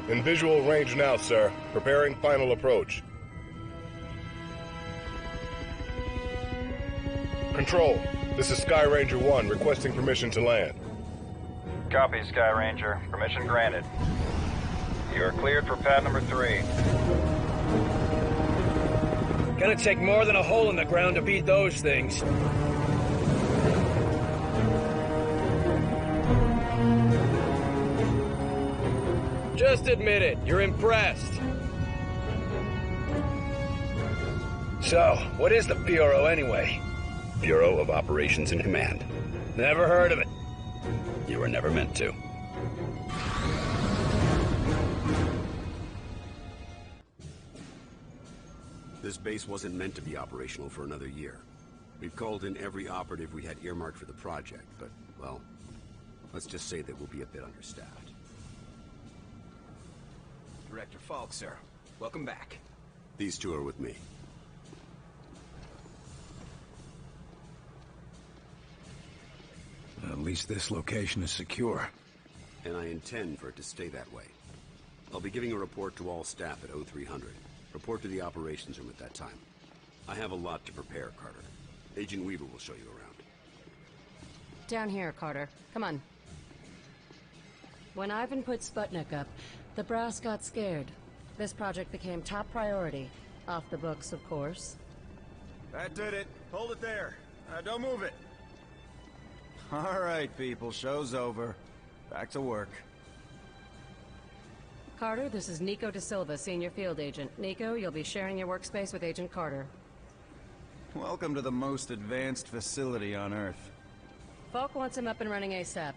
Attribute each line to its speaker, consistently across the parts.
Speaker 1: In visual range now, sir. Preparing final approach. Control, this is Sky Ranger 1 requesting permission to land.
Speaker 2: Copy, Sky Ranger. Permission granted. You are cleared for pad number 3.
Speaker 3: Gonna take more than a hole in the ground to beat those things. Just admit it, you're impressed. So, what is the Bureau anyway?
Speaker 4: Bureau of Operations and Command.
Speaker 3: Never heard of it.
Speaker 4: You were never meant to. This base wasn't meant to be operational for another year. We've called in every operative we had earmarked for the project, but, well, let's just say that we'll be a bit understaffed.
Speaker 5: Director Falk, sir. Welcome back.
Speaker 4: These two are with me.
Speaker 3: At least this location is secure.
Speaker 4: And I intend for it to stay that way. I'll be giving a report to all staff at 0300. Report to the operations room at that time. I have a lot to prepare, Carter. Agent Weaver will show you around.
Speaker 6: Down here, Carter. Come on. When Ivan put Sputnik up, the brass got scared. This project became top priority. Off the books, of course.
Speaker 7: That did it. Hold it there. Don't move it. All right, people. Show's over. Back to work.
Speaker 6: Carter, this is Nico Da Silva, Senior Field Agent. Nico, you'll be sharing your workspace with Agent Carter.
Speaker 7: Welcome to the most advanced facility on Earth.
Speaker 6: Falk wants him up and running ASAP.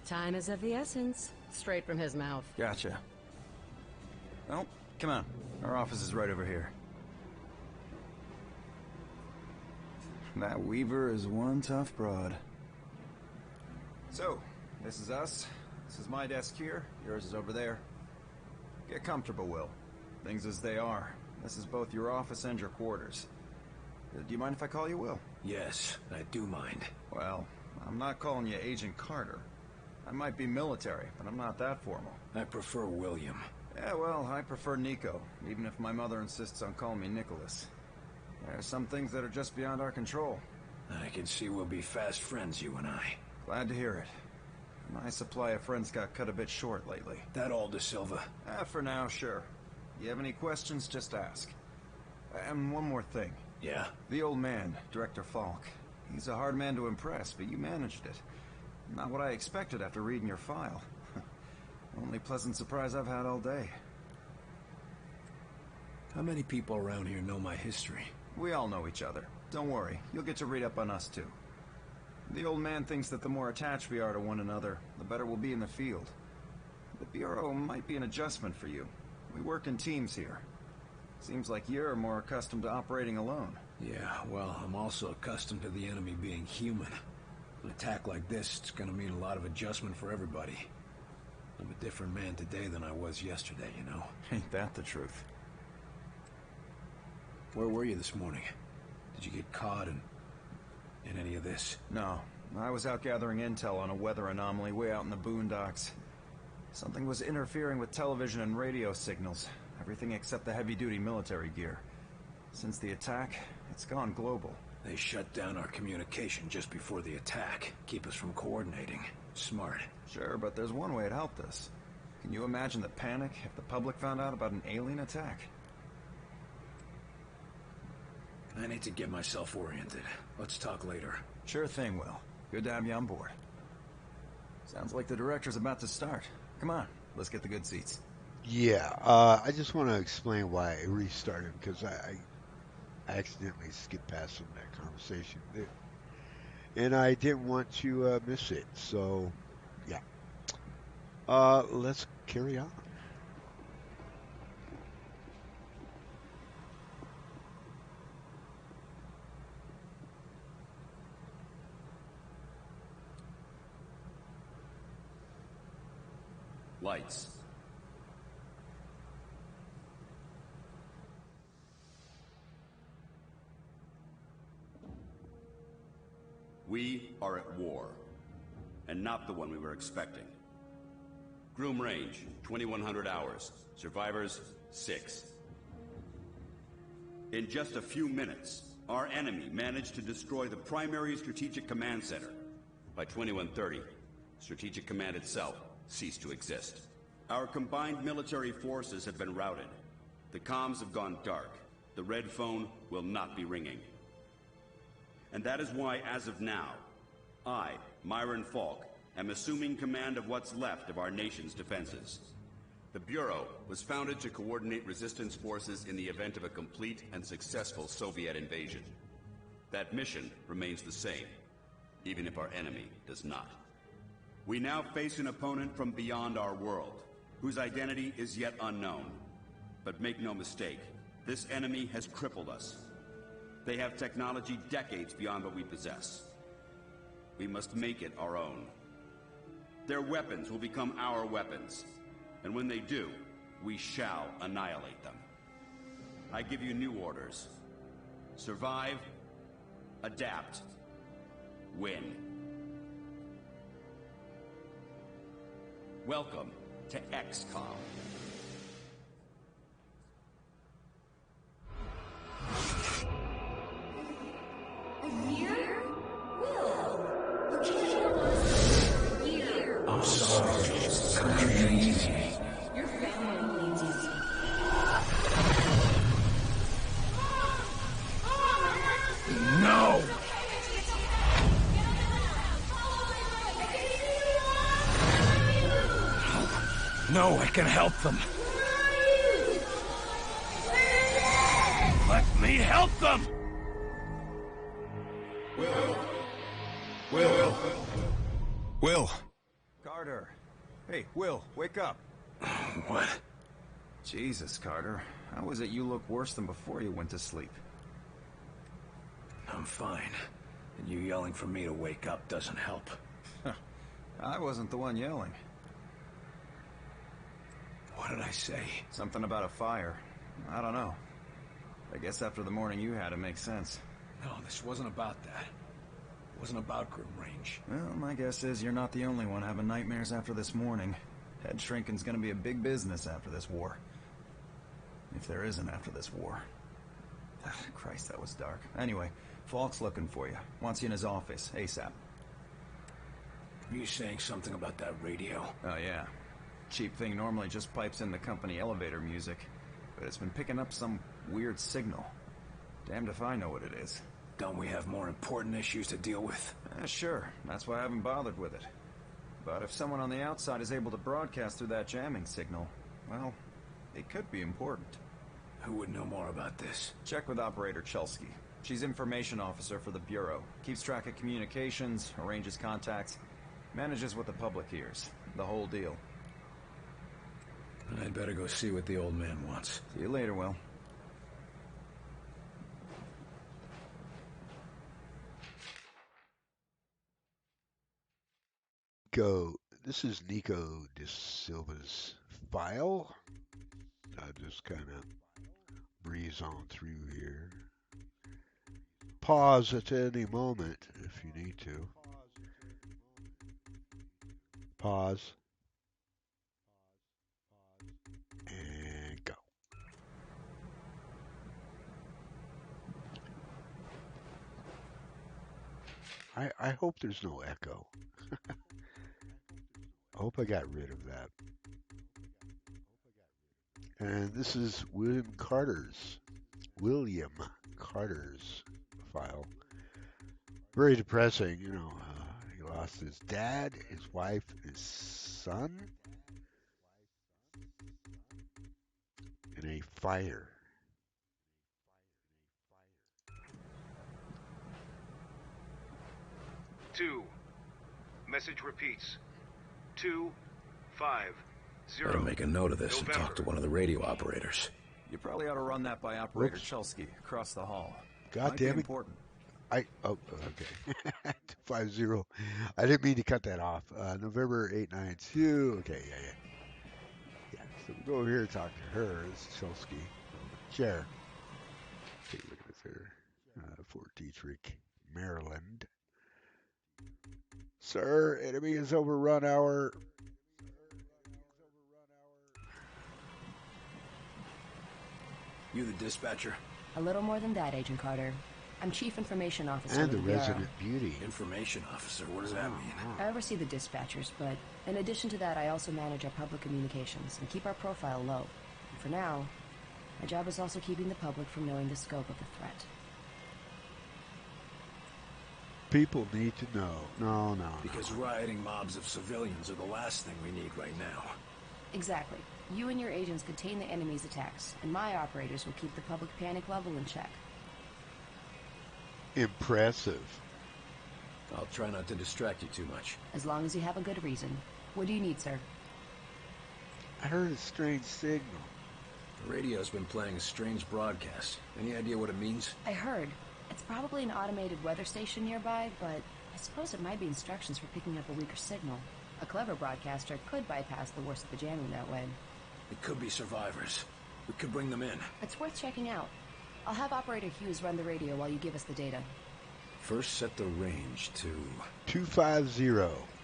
Speaker 6: Time is of the essence. Straight from his mouth.
Speaker 7: Gotcha. Well, come on. Our office is right over here. That Weaver is one tough broad. So, this is us. This is my desk here. Yours is over there. Get comfortable, Will. Things as they are. This is both your office and your quarters. Do you mind if I call you Will?
Speaker 3: Yes, I do mind.
Speaker 7: Well, I'm not calling you Agent Carter. I might be military, but I'm not that formal.
Speaker 3: I prefer William.
Speaker 7: Yeah, well, I prefer Nico, even if my mother insists on calling me Nicholas. There are some things that are just beyond our control.
Speaker 3: I can see we'll be fast friends, you and I.
Speaker 7: Glad to hear it. My supply of friends got cut a bit short lately.
Speaker 3: That all, Da Silva?
Speaker 7: For now, sure. You have any questions, just ask. And one more thing.
Speaker 3: Yeah?
Speaker 7: The old man, Director Falk. He's a hard man to impress, but you managed it. Not what I expected after reading your file. Only pleasant surprise I've had all day.
Speaker 3: How many people around here know my history?
Speaker 7: We all know each other. Don't worry, you'll get to read up on us too. The old man thinks that the more attached we are to one another, the better we'll be in the field. The Bureau might be an adjustment for you. We work in teams here. Seems like you're more accustomed to operating alone.
Speaker 3: Yeah, well, I'm also accustomed to the enemy being human. An attack like this, it's gonna mean a lot of adjustment for everybody. I'm a different man today than I was yesterday, you know?
Speaker 7: Ain't that the truth?
Speaker 3: Where were you this morning? Did you get caught in any of this?
Speaker 7: No. I was out gathering intel on a weather anomaly way out in the boondocks. Something was interfering with television and radio signals. Everything except the heavy-duty military gear. Since the attack, it's gone global.
Speaker 3: They shut down our communication just before the attack. Keep us from coordinating. Smart.
Speaker 7: Sure, but there's one way it helped us. Can you imagine the panic if the public found out about an alien attack?
Speaker 3: I need to get myself oriented. Let's talk later.
Speaker 7: Sure thing, Will. Good to have you on board. Sounds like the director's about to start. Come on, let's get the good seats.
Speaker 8: Yeah, I just want to explain why I restarted, because I accidentally skipped past some of that conversation. And I didn't want to miss it, so yeah. Let's carry on.
Speaker 4: Lights. We are at war, and not the one we were expecting. Groom range, 2100 hours. Survivors, 6. In just a few minutes, our enemy managed to destroy the primary strategic command center. By 2130, Strategic Command itself ceased to exist. Our combined military forces have been routed. The comms have gone dark. The red phone will not be ringing. And that is why, as of now, I, Marin Falk, am assuming command of what's left of our nation's defenses. The Bureau was founded to coordinate resistance forces in the event of a complete and successful Soviet invasion. That mission remains the same, even if our enemy does not. We now face an opponent from beyond our world, whose identity is yet unknown. But make no mistake, this enemy has crippled us. They have technology decades beyond what we possess. We must make it our own. Their weapons will become our weapons. And when they do, we shall annihilate them. I give you new orders. Survive, adapt, win. Welcome to XCOM.
Speaker 9: A year? Will, you can't last for a year.
Speaker 3: I'm sorry. It's crazy.
Speaker 9: Your family needs you.
Speaker 3: No! No, I can help them. Let me help them!
Speaker 7: Will! Carter! Hey, Will, wake up!
Speaker 3: What?
Speaker 7: Jesus, Carter. How is it you look worse than before you went to sleep?
Speaker 3: I'm fine. And you yelling for me to wake up doesn't help.
Speaker 7: I wasn't the one yelling.
Speaker 3: What did I say?
Speaker 7: Something about a fire. I don't know. I guess after the morning you had, it makes sense.
Speaker 3: No, this wasn't about that. It wasn't about Groom Range.
Speaker 7: Well, my guess is you're not the only one having nightmares after this morning. Head shrinking's gonna be a big business after this war. If there isn't after this war. Christ, that was dark. Anyway, Falk's looking for you. Wants you in his office, ASAP.
Speaker 3: You saying something about that radio?
Speaker 7: Oh, yeah. Cheap thing normally just pipes in the company elevator music, but it's been picking up some weird signal. Damned if I know what it is.
Speaker 3: Don't we have more important issues to deal with?
Speaker 7: Sure. That's why I haven't bothered with it. But if someone on the outside is able to broadcast through that jamming signal, well, it could be important.
Speaker 3: Who would know more about this?
Speaker 7: Check with Operator Chelsky. She's information officer for the Bureau. Keeps track of communications, arranges contacts, manages what the public hears. The whole deal.
Speaker 3: I'd better go see what the old man wants.
Speaker 7: See you later, Will.
Speaker 8: This is Nico De Silva's file. I'll just kind of breeze on through here. Pause at any moment if you need to. Pause. And go. I hope there's no echo. I hope I got rid of that. And this is William Carter's file. Very depressing, you know. He lost his dad, his wife, his son in a fire.
Speaker 10: Two. Message repeats. 250.
Speaker 3: Better make a note of this and talk to one of the radio operators.
Speaker 7: You probably ought to run that by Operator Chelsky across the hall.
Speaker 8: God damn it.
Speaker 7: Important.
Speaker 8: Oh, okay. 250. I didn't mean to cut that off. November 892. Okay, yeah. So we'll go over here and talk to her. This is Chelsky. Chair. Take a look at this here. Fort Detrick, Maryland. Sir, enemy has overrun our
Speaker 3: You the dispatcher?
Speaker 11: A little more than that, Agent Carter. I'm Chief Information Officer
Speaker 8: And
Speaker 11: with
Speaker 8: the
Speaker 11: Bureau.
Speaker 8: resident beauty.
Speaker 3: Information officer, what does that mean?
Speaker 11: I oversee the dispatchers, but in addition to that, I also manage our public communications and keep our profile low. And for now, my job is also keeping the public from knowing the scope of the threat.
Speaker 8: People need to know. No.
Speaker 3: Because rioting mobs of civilians are the last thing we need right now.
Speaker 11: Exactly. You and your agents contain the enemy's attacks, and my operators will keep the public panic level in check.
Speaker 8: Impressive.
Speaker 3: I'll try not to distract you too much.
Speaker 11: As long as you have a good reason. What do you need, sir?
Speaker 8: I heard a strange signal.
Speaker 3: The radio's been playing a strange broadcast. Any idea what it means?
Speaker 11: I heard. It's probably an automated weather station nearby, but I suppose it might be instructions for picking up a weaker signal. A clever broadcaster could bypass the worst of the jamming that way.
Speaker 3: It could be survivors. We could bring them in.
Speaker 11: It's worth checking out. I'll have Operator Hughes run the radio while you give us the data.
Speaker 3: First, set the range to...
Speaker 8: 250.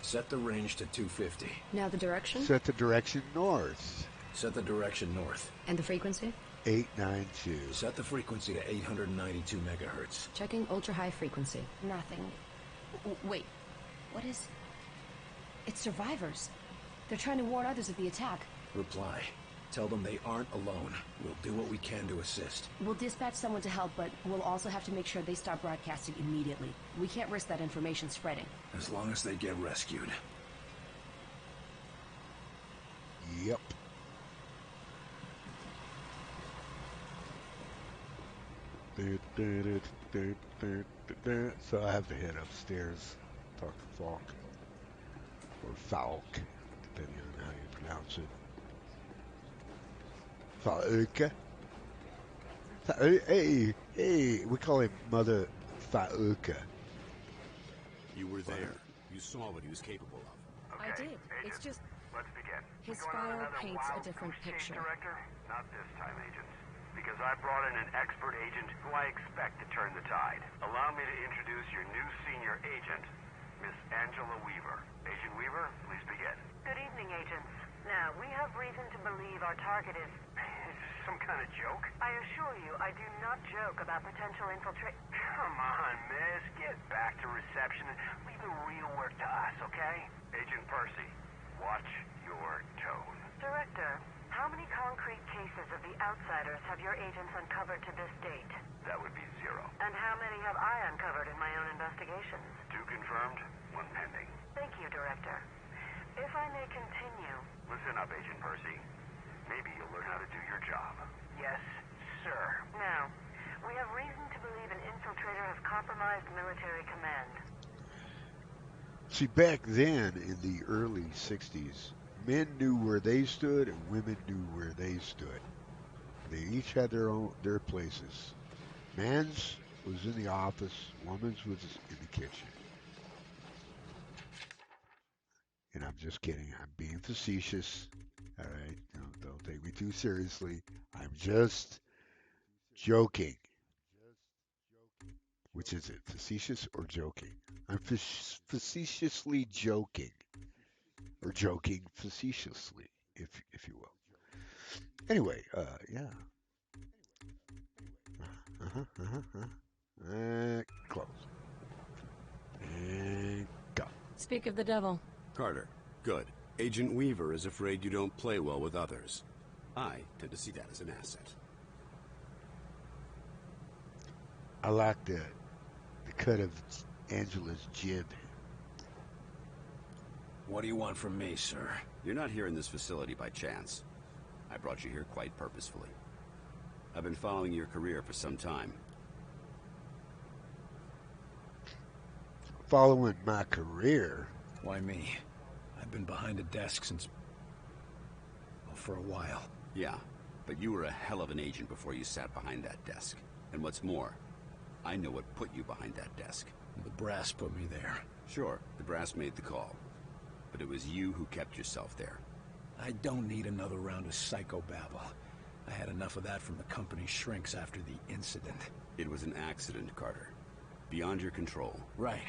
Speaker 3: Set the range to 250.
Speaker 11: Now the direction?
Speaker 8: Set the direction north.
Speaker 3: Set the direction north.
Speaker 11: And the frequency?
Speaker 8: 892.
Speaker 3: Set the frequency to 892 megahertz.
Speaker 11: Checking ultra-high frequency. Nothing. Wait. What is... It's survivors. They're trying to warn others of the attack.
Speaker 3: Reply. Tell them they aren't alone. We'll do what we can to assist.
Speaker 11: We'll dispatch someone to help, but we'll also have to make sure they stop broadcasting immediately. We can't risk that information spreading.
Speaker 3: As long as they get rescued.
Speaker 8: Yep. So I have to head upstairs, talk to Falk. Or Falk, depending on how you pronounce it. Falk. Hey, we call him Mother Falk.
Speaker 4: You were there. You saw what he was capable of.
Speaker 6: I did. It's just...
Speaker 10: Let's begin.
Speaker 6: His
Speaker 10: We going on
Speaker 6: file
Speaker 10: another
Speaker 6: paints a
Speaker 10: wild
Speaker 6: different
Speaker 10: goose chase,
Speaker 6: picture.
Speaker 10: Director? Not this time, agents. Because I brought in an expert agent who I expect to turn the tide. Allow me to introduce your new senior agent, Miss Angela Weaver. Agent Weaver, please begin.
Speaker 12: Good evening, agents. Now, we have reason to believe our target is...
Speaker 10: Is this some kind of joke?
Speaker 12: I assure you, I do not joke about potential infiltrate...
Speaker 10: Come on, miss. Get back to reception and leave the real work to us, okay? Agent Percy, watch your tone.
Speaker 12: Director, how many concrete cases of the Outsiders have your agents uncovered to this date?
Speaker 10: That would be 0.
Speaker 12: And how many have I uncovered in my own investigations?
Speaker 10: 2 confirmed, 1 pending.
Speaker 12: Thank you, Director. If I may continue...
Speaker 10: Listen up, Agent Percy. Maybe you'll learn how to do your job. Yes, sir.
Speaker 12: Now, we have reason to believe an infiltrator has compromised military command.
Speaker 8: See, back then, in the early 60s, men knew where they stood and women knew where they stood. They each had their places. Man's was in the office, woman's was in the kitchen. And I'm just kidding. I'm being facetious. All right? Don't take me too seriously. I'm just joking. Which is it? Facetious or joking? I'm facetiously joking. Or joking facetiously, if you will. Anyway, yeah. Close. And go.
Speaker 6: Speak of the devil.
Speaker 4: Carter, good. Agent Weaver is afraid you don't play well with others. I tend to see that as an asset.
Speaker 8: I like the cut of Angela's jib.
Speaker 3: What do you want from me, sir?
Speaker 4: You're not here in this facility by chance. I brought you here quite purposefully. I've been following your career for some time.
Speaker 8: Following my career?
Speaker 3: Why me? I've been behind a desk since... well, for a while.
Speaker 4: Yeah, but you were a hell of an agent before you sat behind that desk. And what's more, I know what put you behind that desk.
Speaker 3: The brass put me there.
Speaker 4: Sure, the brass made the call. But it was you who kept yourself there.
Speaker 3: I don't need another round of psychobabble. I had enough of that from the company's shrinks after the incident.
Speaker 4: It was an accident, Carter. Beyond your control.
Speaker 3: Right,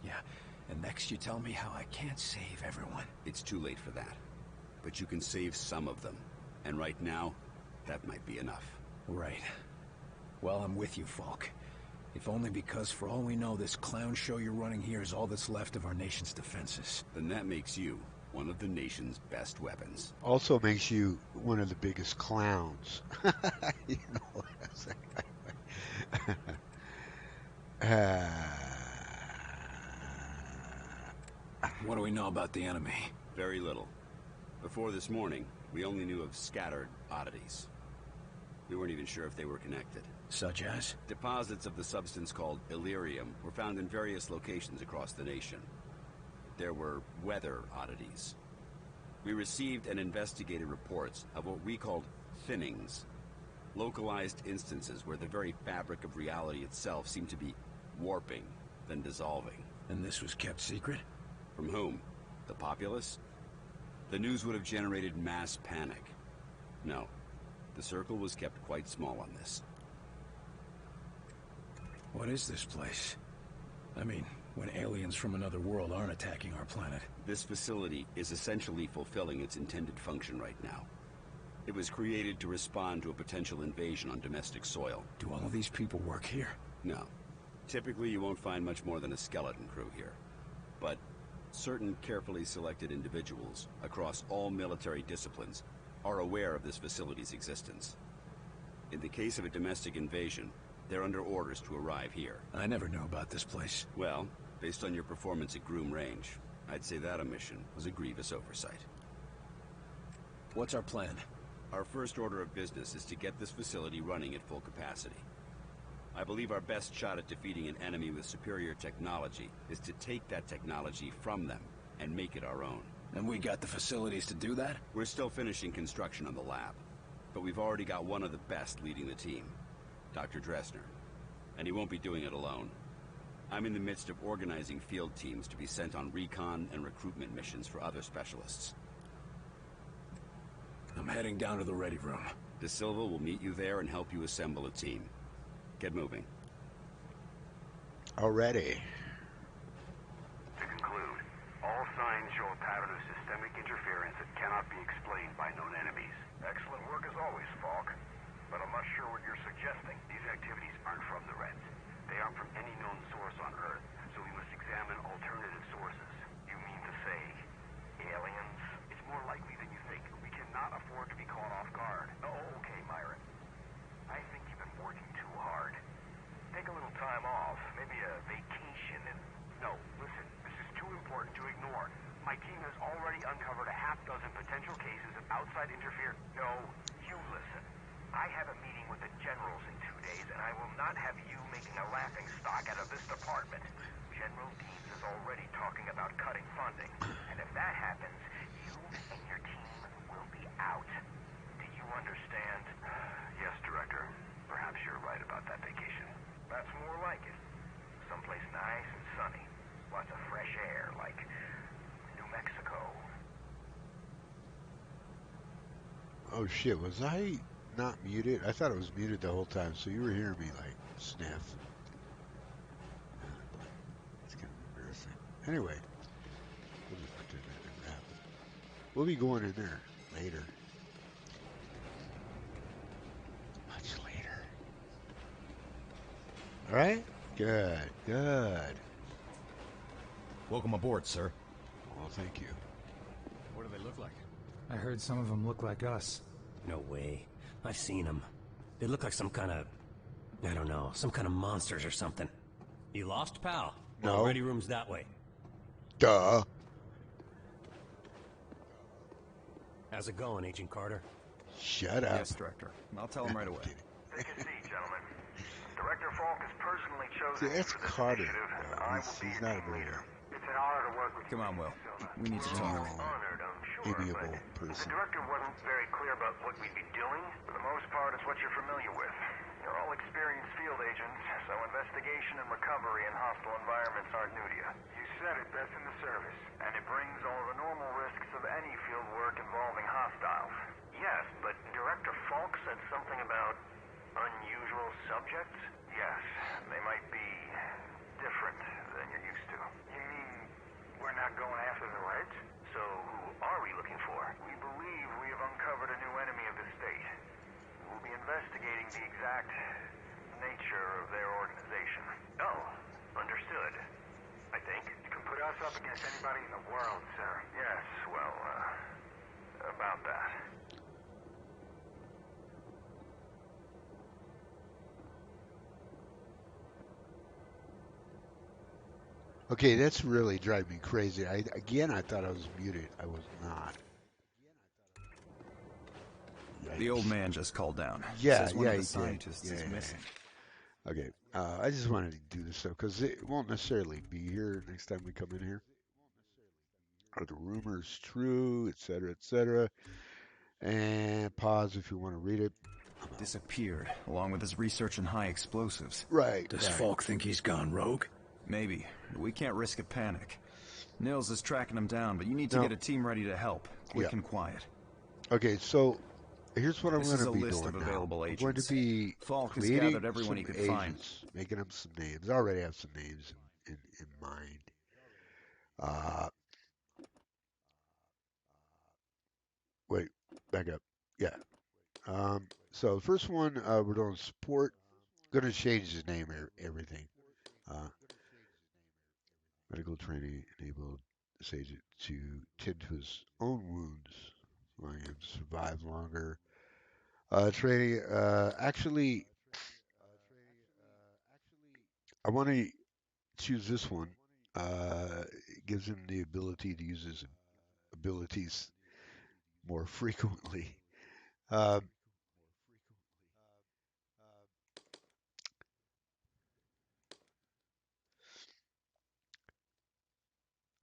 Speaker 3: yeah. And next you tell me how I can't save everyone.
Speaker 4: It's too late for that. But you can save some of them. And right now, that might be enough.
Speaker 3: Right. Well, I'm with you, Falk. If only because, for all we know, this clown show you're running here is all that's left of our nation's defenses.
Speaker 4: Then that makes you one of the nation's best weapons.
Speaker 8: Also makes you one of the biggest clowns. You know,
Speaker 3: what do we know about the enemy?
Speaker 4: Very little. Before this morning, we only knew of scattered oddities. We weren't even sure if they were connected.
Speaker 3: Such as?
Speaker 4: Deposits of the substance called Illyrium were found in various locations across the nation. There were weather oddities. We received and investigated reports of what we called thinnings. Localized instances where the very fabric of reality itself seemed to be warping, then dissolving.
Speaker 3: And this was kept secret?
Speaker 4: From whom? The populace? The news would have generated mass panic. No. The circle was kept quite small on this.
Speaker 3: What is this place? I mean, when aliens from another world aren't attacking our planet.
Speaker 4: This facility is essentially fulfilling its intended function right now. It was created to respond to a potential invasion on domestic soil.
Speaker 3: Do all of these people work here?
Speaker 4: No. Typically, you won't find much more than a skeleton crew here. But certain carefully selected individuals across all military disciplines are aware of this facility's existence. In the case of a domestic invasion, they're under orders to arrive here.
Speaker 3: I never knew about this place.
Speaker 4: Well, based on your performance at Groom Range, I'd say that omission was a grievous oversight.
Speaker 3: What's our plan?
Speaker 4: Our first order of business is to get this facility running at full capacity. I believe our best shot at defeating an enemy with superior technology is to take that technology from them and make it our own.
Speaker 3: And we got the facilities to do that?
Speaker 4: We're still finishing construction on the lab, but we've already got one of the best leading the team, Dr. Dressner. And he won't be doing it alone. I'm in the midst of organizing field teams to be sent on recon and recruitment missions for other specialists.
Speaker 3: I'm heading down to the ready room.
Speaker 4: De Silva will meet you there and help you assemble a team. Get moving.
Speaker 8: Already.
Speaker 10: To conclude, all signs show a pattern of systemic interference that cannot be explained by known enemies.
Speaker 13: Excellent work as always, Falk. But I'm not sure what you're suggesting.
Speaker 10: These activities aren't from the Reds. They aren't from any known source on Earth, so we must examine alternative sources.
Speaker 13: You mean to say, aliens?
Speaker 10: It's more likely than you think. We cannot afford to be caught off guard.
Speaker 13: Oh, okay, Marin. I think you've been working too hard. Take a little time off, maybe a vacation and...
Speaker 10: No, listen, this is too important to ignore. My team has already uncovered a half dozen potential cases of outside interference.
Speaker 13: No, you listen. I have a meeting with the generals in 2 days, and I will not have you making a laughing stock out of this department. General Deans is already talking about cutting funding, and if that happens, you and your team will be out. Do you understand?
Speaker 10: Yes, Director. Perhaps you're right about that vacation.
Speaker 13: That's more like it. Someplace nice and sunny. Lots of fresh air, like New Mexico.
Speaker 8: Oh shit, was I not muted? I thought it was muted the whole time, so you were hearing me like sniff. It's kind of embarrassing. Anyway, we'll just pretend that never happened. We'll be going in there later. Much later. Alright? Good, good.
Speaker 14: Welcome aboard, sir.
Speaker 8: Well, thank you.
Speaker 14: What do they look like?
Speaker 15: I heard some of them look like us.
Speaker 16: No way. I've seen them. They look like some kind of... I don't know, some kind of monsters or something. You lost, pal?
Speaker 8: No.
Speaker 16: Well, ready room's that way.
Speaker 8: Duh.
Speaker 16: How's it going, Agent Carter?
Speaker 8: Shut up.
Speaker 7: Yes, Director. I'll tell him right away.
Speaker 13: Take a seat, gentlemen. Director Falk has personally chosen
Speaker 8: See, that's
Speaker 13: for this
Speaker 8: Carter.
Speaker 13: initiative, and
Speaker 8: No,
Speaker 13: I will be
Speaker 8: he's
Speaker 13: your
Speaker 8: not a
Speaker 13: team leader.
Speaker 8: very
Speaker 10: It's an honor to work with you.
Speaker 7: Come on, Will. We need to talk.
Speaker 10: Honored, I'm sure,
Speaker 8: amiable
Speaker 10: but
Speaker 8: person.
Speaker 10: the Director wasn't very clear about what we'd be doing.
Speaker 13: For the most part, it's what you're familiar with. You're all experienced field agents, so investigation and recovery in hostile environments aren't new to you.
Speaker 10: You said it, best in the service.
Speaker 13: And it brings all the normal risks of any field work involving hostiles.
Speaker 10: Yes, but Director Falk said something about unusual subjects?
Speaker 13: Yes, they might be different than you're used to.
Speaker 10: You mean we're not going after the Reds?
Speaker 13: So who are we looking for?
Speaker 10: We believe we have uncovered a new enemy of the state. We'll be
Speaker 13: investigating the exact nature of their organization. Oh, understood. I think. You can put us up against anybody in the world, sir. Yes, well, about that.
Speaker 8: Okay, that's really driving me crazy. I thought I was muted. I was not. Yikes.
Speaker 7: The old man just called down.
Speaker 8: Yeah,
Speaker 7: Says one
Speaker 8: yeah,
Speaker 7: of the
Speaker 8: he
Speaker 7: scientists
Speaker 8: did.
Speaker 7: is
Speaker 8: Yeah.
Speaker 7: missing.
Speaker 8: Okay, I just wanted to do this stuff because it won't necessarily be here next time we come in here. Are the rumors true, etc., etc.? And pause if you want to read it.
Speaker 7: Disappeared, along with his research in high explosives.
Speaker 8: Right.
Speaker 3: Does Falk think he's gone rogue?
Speaker 7: Maybe, but we can't risk a panic. Nils is tracking him down, but you need to
Speaker 8: No.
Speaker 7: get a team ready to help, quick
Speaker 8: Yeah.
Speaker 7: and quiet.
Speaker 8: Okay, so here's what I'm
Speaker 7: This
Speaker 8: going
Speaker 7: is
Speaker 8: to
Speaker 7: a
Speaker 8: be
Speaker 7: list
Speaker 8: doing
Speaker 7: of
Speaker 8: now.
Speaker 7: available
Speaker 8: I'm going to
Speaker 7: agents.
Speaker 8: be
Speaker 7: Falk has
Speaker 8: creating
Speaker 7: gathered everyone he
Speaker 8: some
Speaker 7: could find.
Speaker 8: agents, making up some names. I already have some names in mind. Wait, back up. Yeah. So the first one, we're doing support. Going to change his name, everything. Medical training enabled this agent to tend to his own wounds, allowing him to survive longer. Training, actually, I want to choose this one. It gives him the ability to use his abilities more frequently. Um,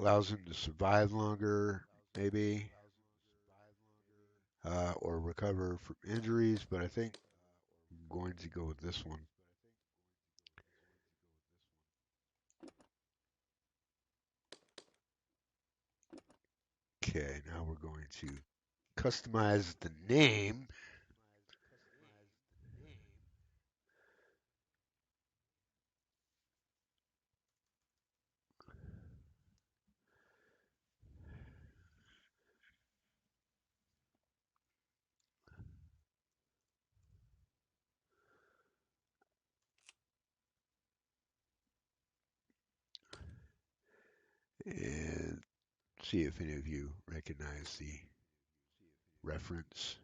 Speaker 8: allows him to survive longer, maybe, or recover from injuries, but I think I'm going to go with this one. Okay, now we're going to customize the name. And see if any of you recognize the reference.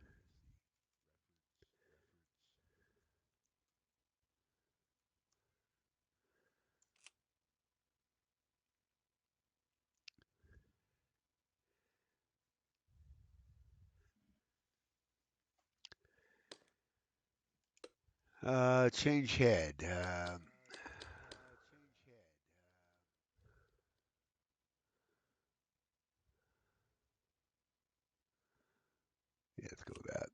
Speaker 8: Change head. Yeah, let's go with that.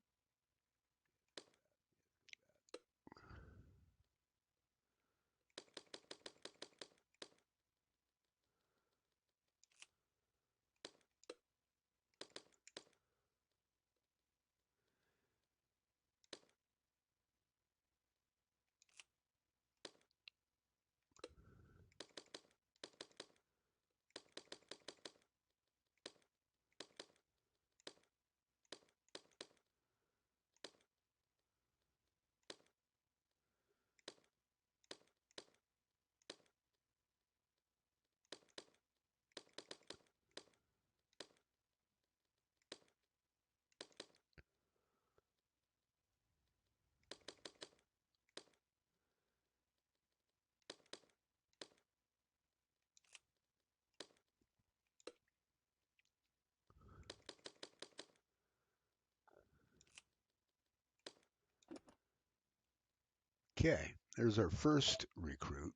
Speaker 8: Okay, there's our first recruit.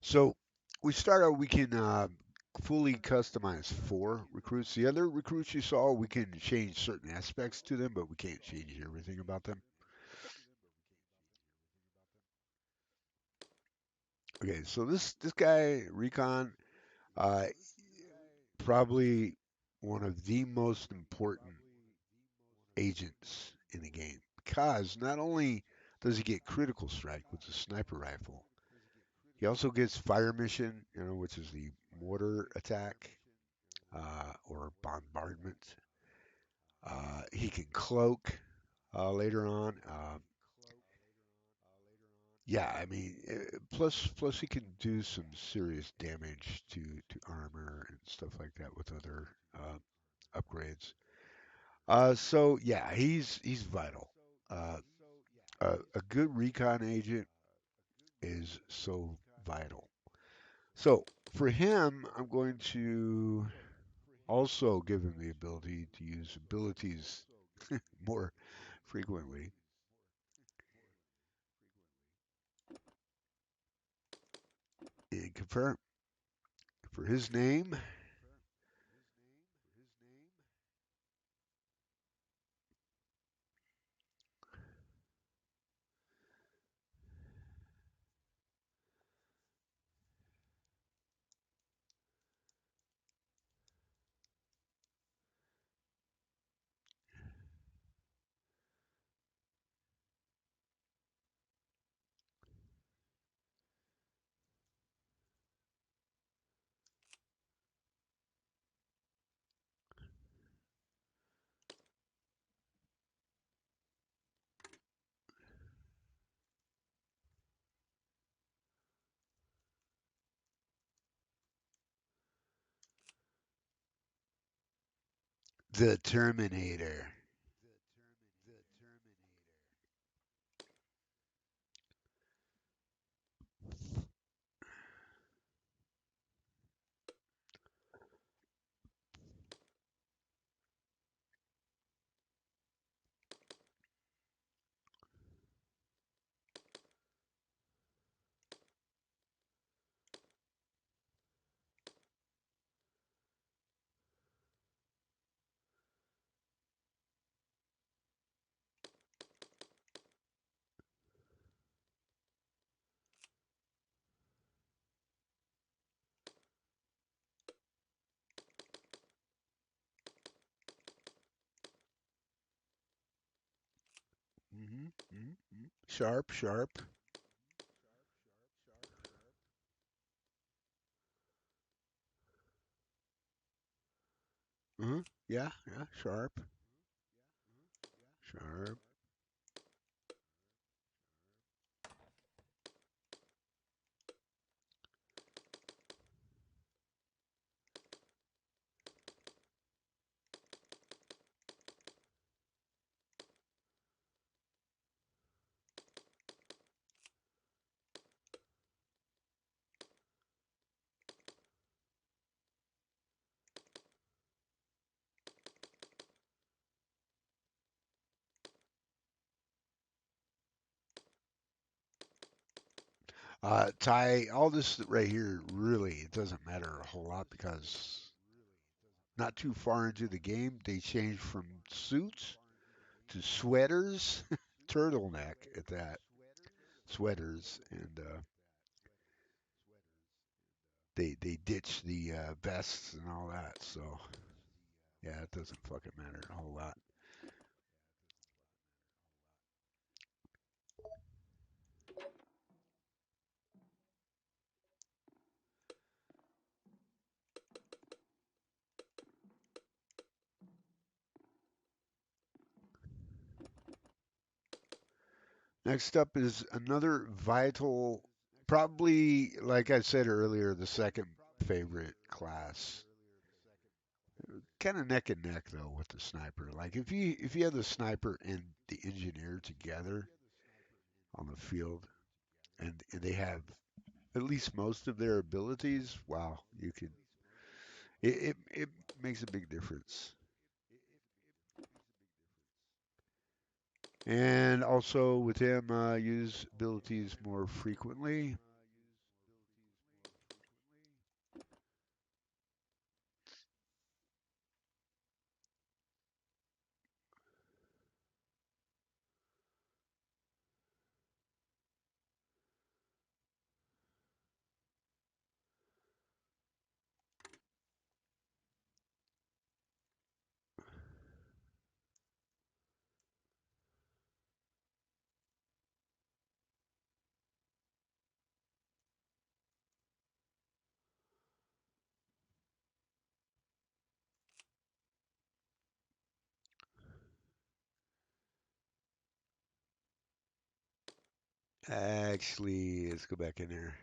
Speaker 8: So we start out, we can fully customize 4 recruits. The other recruits you saw, we can change certain aspects to them, but we can't change everything about them. Okay, so this guy, Recon, probably one of the most important agents in the game because not only does he get critical strike with the sniper rifle, He also gets fire mission, which is the mortar attack or bombardment. He can cloak later on. Yeah, I mean, plus he can do some serious damage to armor and stuff like that with other upgrades. So yeah, he's vital. Uh, a good recon agent is so vital. So for him, I'm going to also give him the ability to use abilities more frequently. And confirm for his name. The Terminator. Sharp, sharp. Yeah, yeah, sharp. Sharp. Ty, all this right here really it doesn't matter a whole lot because not too far into the game they changed from suits to sweaters, turtleneck at that, sweaters, and they ditched the vests and all that. So yeah, it doesn't fucking matter a whole lot. Next up is another vital, probably like I said earlier, the second favorite class. Kind of neck and neck though with the sniper. Like if you have the sniper and the engineer together on the field, and they have at least most of their abilities, wow, you can it makes a big difference. And also with him, use abilities more frequently. Actually, let's go back in there.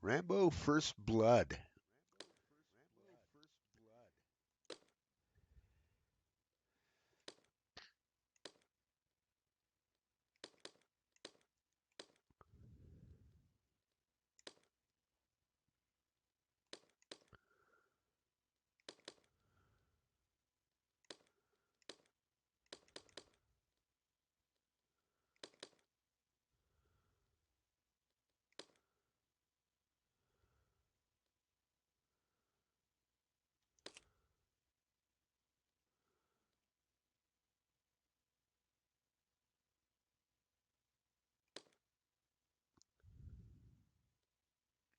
Speaker 8: Rambo First Blood.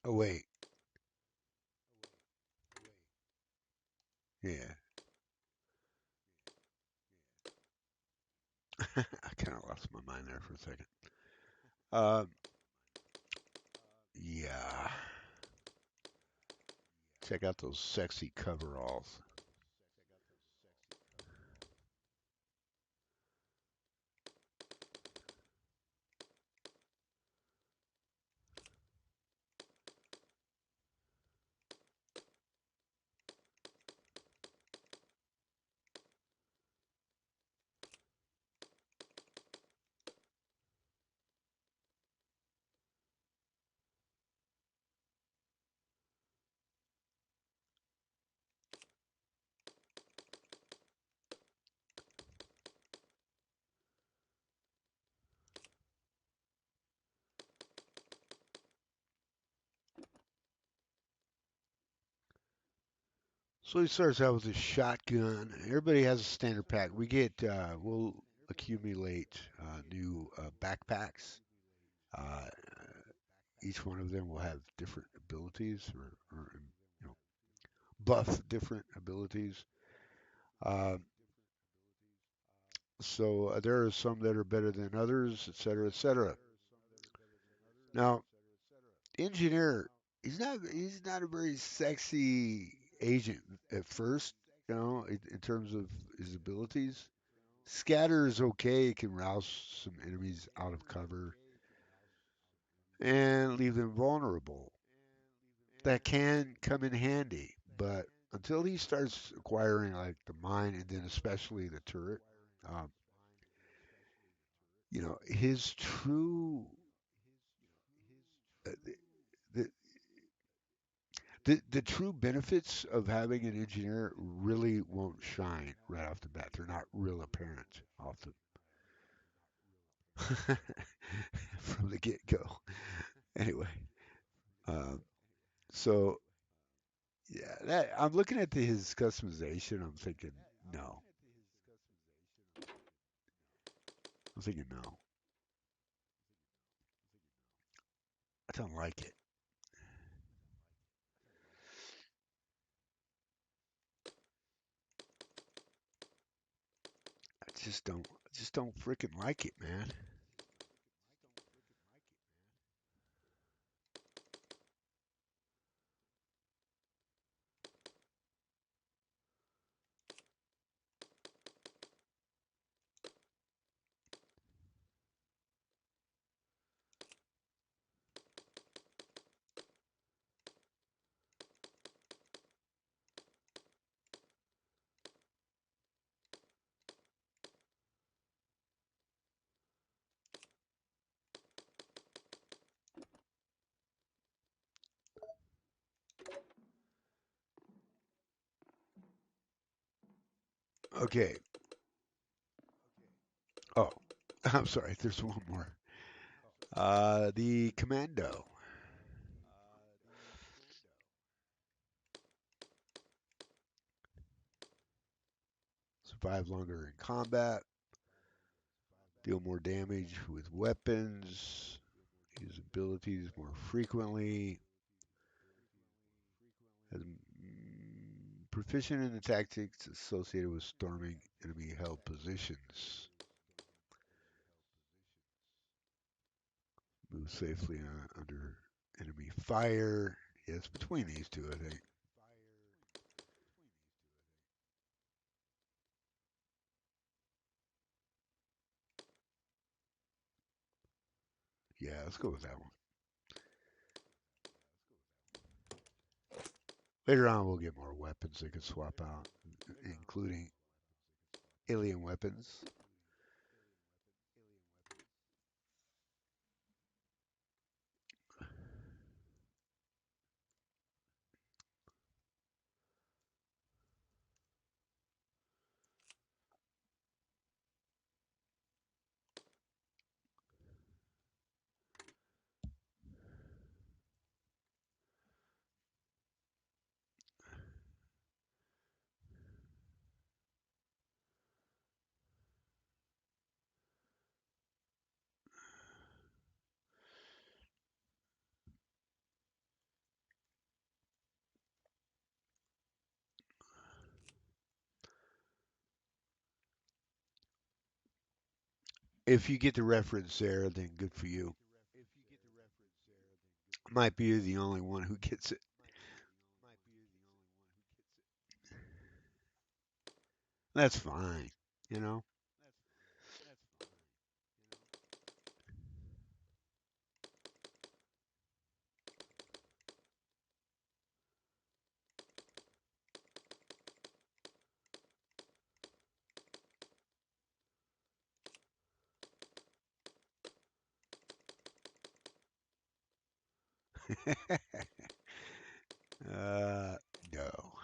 Speaker 8: Oh, wait. Yeah. I kind of lost my mind there for a second. Yeah. Check out those sexy coveralls. So he starts out with a shotgun. Everybody has a standard pack. We'll accumulate new backpacks. Uh, each one of them will have different abilities or buff different abilities. Uh, so there are some that are better than others, et cetera, et cetera. Now, engineer, he's not a very sexy agent at first, in terms of his abilities. Scatter is okay. It can rouse some enemies out of cover and leave them vulnerable. That can come in handy, but until he starts acquiring like the mine and then especially the turret, um, his true uh, the, the true benefits of having an engineer really won't shine right off the bat. They're not real apparent off the from the get go. Anyway, uh, so yeah, I'm looking at his customization. I'm thinking no. I'm thinking no. I don't like it. I just don't freaking like it, man. Okay. Oh, I'm sorry. There's one more. The commando. Survive longer in combat. Deal more damage with weapons. Use abilities more frequently. Proficient in the tactics associated with storming enemy held positions. Move safely under enemy fire. Yes, between these two, I think. Yeah, let's go with that one. Later on, we'll get more weapons they can swap out, including alien weapons. If you get the reference there, then good for you. Might be the only one who gets it. That's fine, you know. No.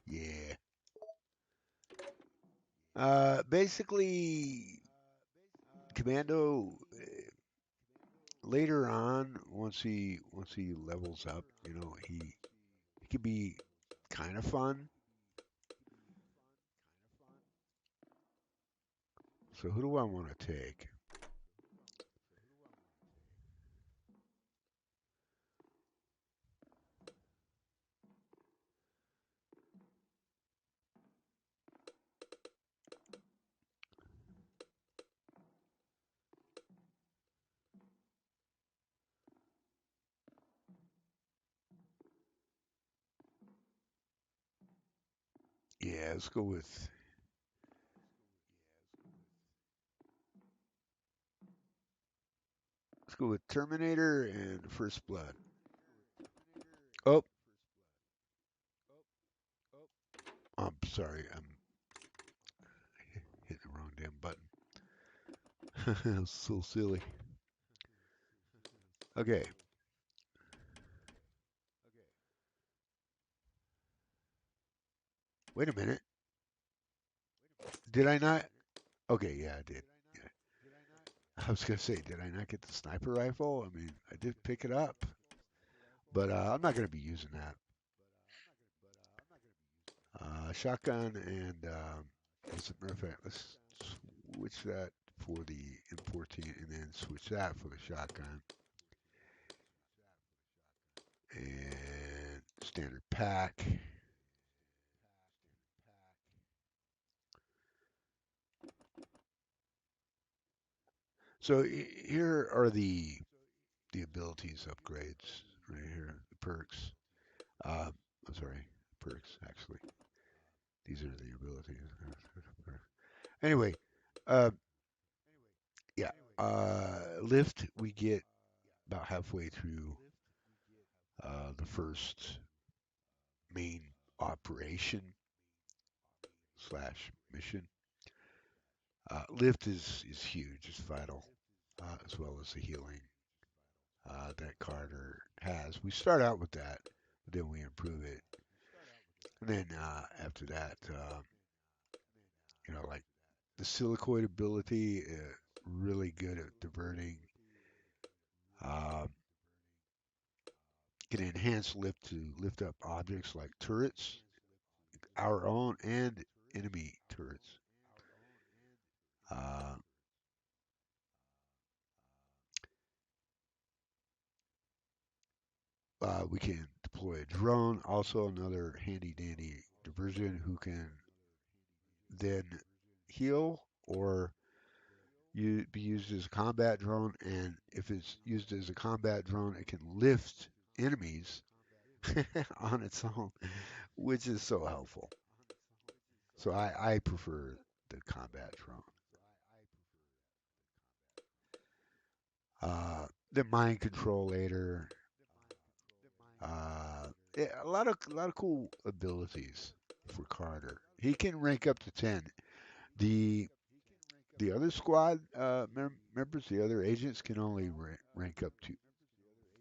Speaker 8: Yeah. Basically, Commando later on, once he levels up, you know, he could be kind of fun. So who do I want to take? Yeah, let's go with Terminator and First Blood. Oh, I'm sorry, I'm hitting the wrong damn button. So silly. Okay. Wait a minute. Did I not? Okay, yeah, I did. Yeah. I was gonna say, did I not get the sniper rifle? I mean, I did pick it up, but I'm not gonna be using that. Shotgun and as a matter of fact, let's switch that for the M14 and then switch that for the shotgun and standard pack. So here are the abilities upgrades right here, the perks. I'm sorry, perks actually. These are the abilities. Anyway, uh, yeah, lift we get about halfway through the first main operation slash mission. Lift is huge, it's vital, as well as the healing that Carter has. has. We start out with that, but then we improve it. And then after that, like the silicoid ability, really good at diverting. Um, can enhance lift to lift up objects like turrets, our own and enemy turrets. Uh, we can deploy a drone, also another handy dandy diversion who can then heal or be used as a combat drone. And if it's used as a combat drone, it can lift enemies on its own, which is so helpful. So I prefer the combat drone. The mind control later. Yeah, a lot of cool abilities for Carter. He can rank up to 10. The other squad members, the other agents, can only rank up to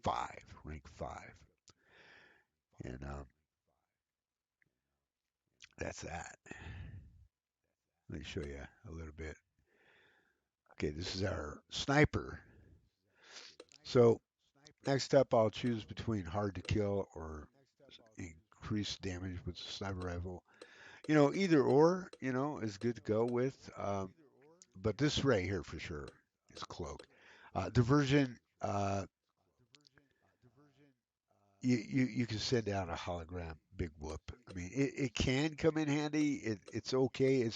Speaker 8: 5. Rank 5, and that's that. Let me show you a little bit. Okay, this is our sniper. So next up, I'll choose between hard to kill or increased damage with the sniper rifle. Either or, is good to go with. But this right here for sure is cloak. Diversion, you can send out a hologram big whoop. I mean, it can come in handy. It's okay.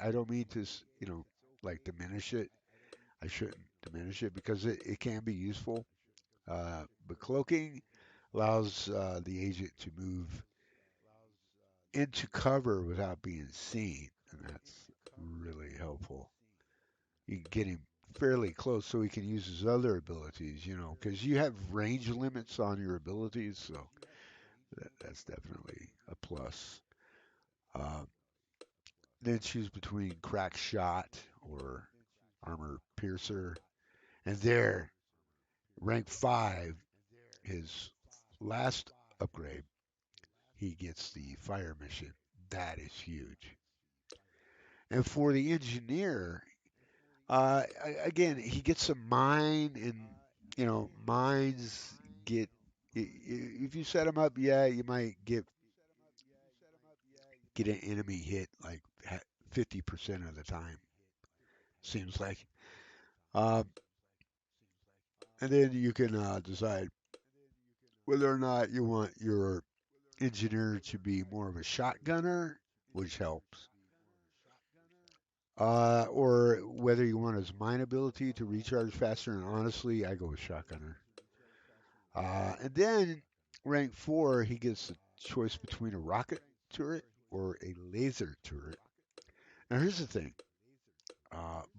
Speaker 8: I don't mean to like diminish it. I shouldn't diminish it because it can be useful. But cloaking allows the agent to move into cover without being seen, and that's really helpful. You can get him fairly close so he can use his other abilities, because you have range limits on your abilities, so that's definitely a plus. Uh, then choose between crack shot or armor piercer, and there, rank 5, his last upgrade, he gets the fire mission. That is huge. And for the engineer, again, he gets a mine, and mines get. If you set them up, yeah, you might get an enemy hit like 50% of the time. Seems like. Uh, and then you can decide whether or not you want your engineer to be more of a shotgunner, which helps. Or whether you want his mine ability to recharge faster, and honestly, I go with shotgunner. And then rank 4, he gets the choice between a rocket turret or a laser turret. Now here's the thing.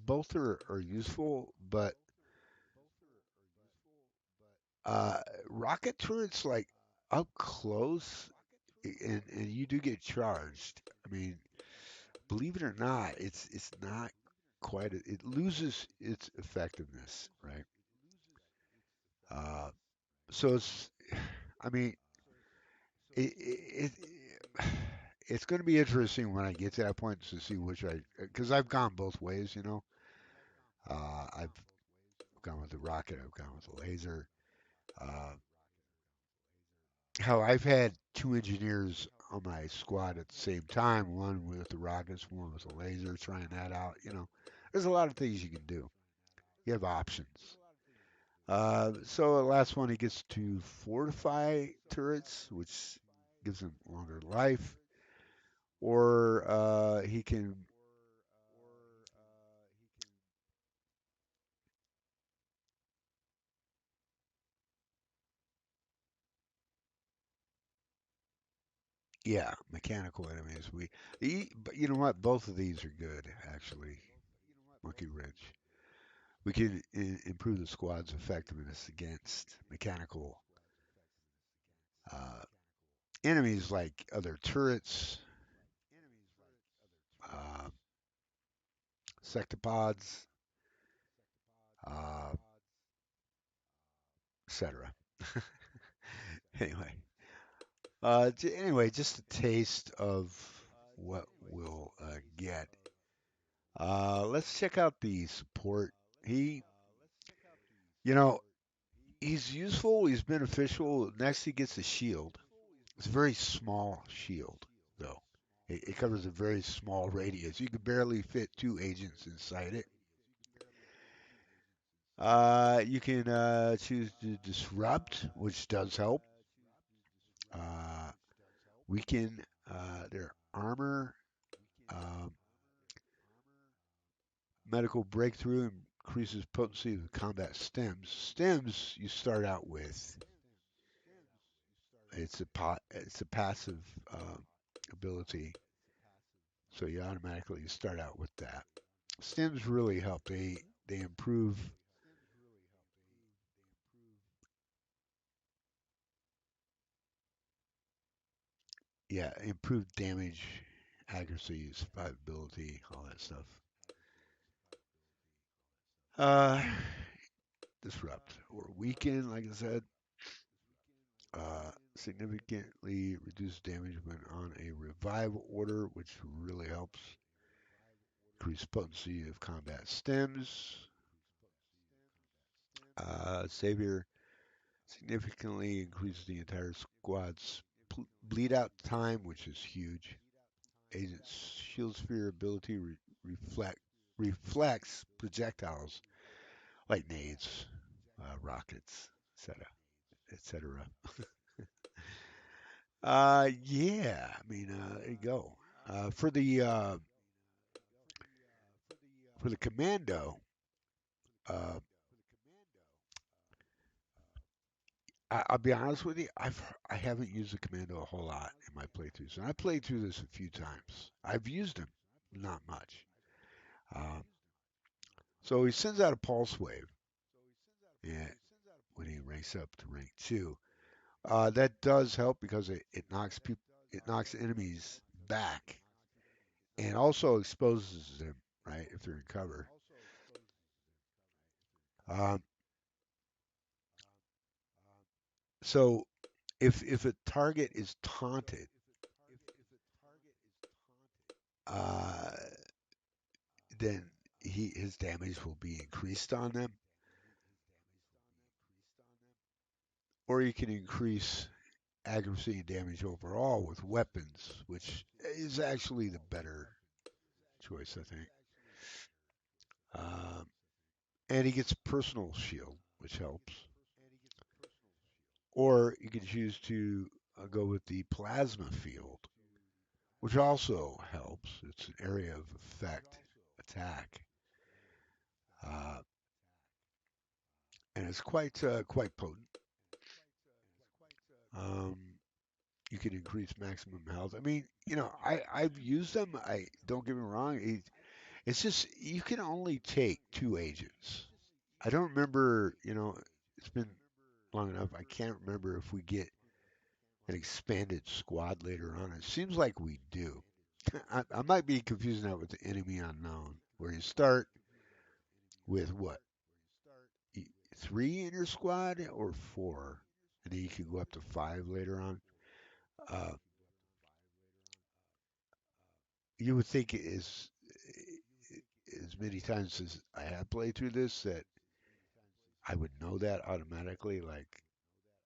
Speaker 8: Both are useful, but rocket turrets, like up close, and you do get charged. I mean, believe it or not, it's not quite. It loses its effectiveness, right? Uh, so I mean, it it's going to be interesting when I get to that point to see because I've gone both ways. I've gone with the rocket, I've gone with the laser. Uh, Hell, I've had 2 engineers on my squad at the same time, one with the rockets, one with the laser, trying that out. There's a lot of things you can do. You have options. So the last one, he gets to fortify turrets, which gives him longer life, or he can. Yeah, mechanical enemies. But you know what? Both of these are good, actually. Monkey Wrench. We can improve the squad's effectiveness against mechanical uh, enemies like other turrets, uh, sectopods, uh, etc. Anyway, anyway, just a taste of what we'll get. Let's check out the support. He, you know, he's useful. He's beneficial. Next, he gets a shield. It's a very small shield, though. It covers a very small radius. You could barely fit 2 agents inside it. You can choose to disrupt, which does help. Weaken their armor. Um, medical breakthrough increases potency of combat stems. Stems you start out with. It's a passive ability, so you automatically start out with that. Stems really help. They improve. Yeah, improved damage, accuracy, survivability, all that stuff. Disrupt or weaken, like I said. Significantly reduce damage when on a revive order, which really helps. Increase potency of combat stems. Savior significantly increases the entire squad's bleed out time, which is huge. Agent's shield sphere ability reflects projectiles like nades, rockets, etc. Yeah, I mean, there you go. For the commando, uh, I'll be honest with you, I haven't used the commando a whole lot in my playthroughs, and I played through this a few times. I've used him, not much. So he sends out a pulse wave, and when he ranks up to rank 2, that does help because it knocks enemies back, and also exposes them, right, if they're in cover. So if a target is taunted, then his damage will be increased on them, or you can increase accuracy and damage overall with weapons, which is actually the better choice, I think. And he gets personal shield, which helps. Or you can choose to go with the plasma field, which also helps. It's an area of effect attack, and it's quite potent. You can increase maximum health. I mean, I've used them. I don't get me wrong. It's just you can only take 2 agents. I don't remember. It's been long enough. I can't remember if we get an expanded squad later on. It seems like we do. I might be confusing that with the enemy unknown, where you start with what, 3 in your squad or 4, and then you can go up to 5 later on. You would think as many times as I have played through this that I would know that automatically,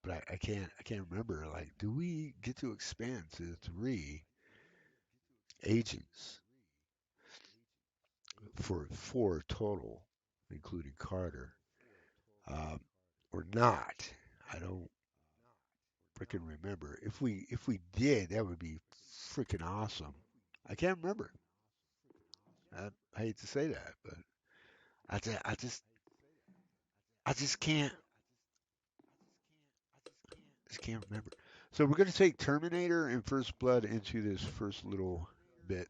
Speaker 8: but I can't remember. Like, do we get to expand to 3 agents for 4 total, including Carter, or not? I don't freaking remember. If we did, that would be freaking awesome. I can't remember. I hate to say that, but I just can't remember. So we're going to take Terminator and First Blood into this first little bit.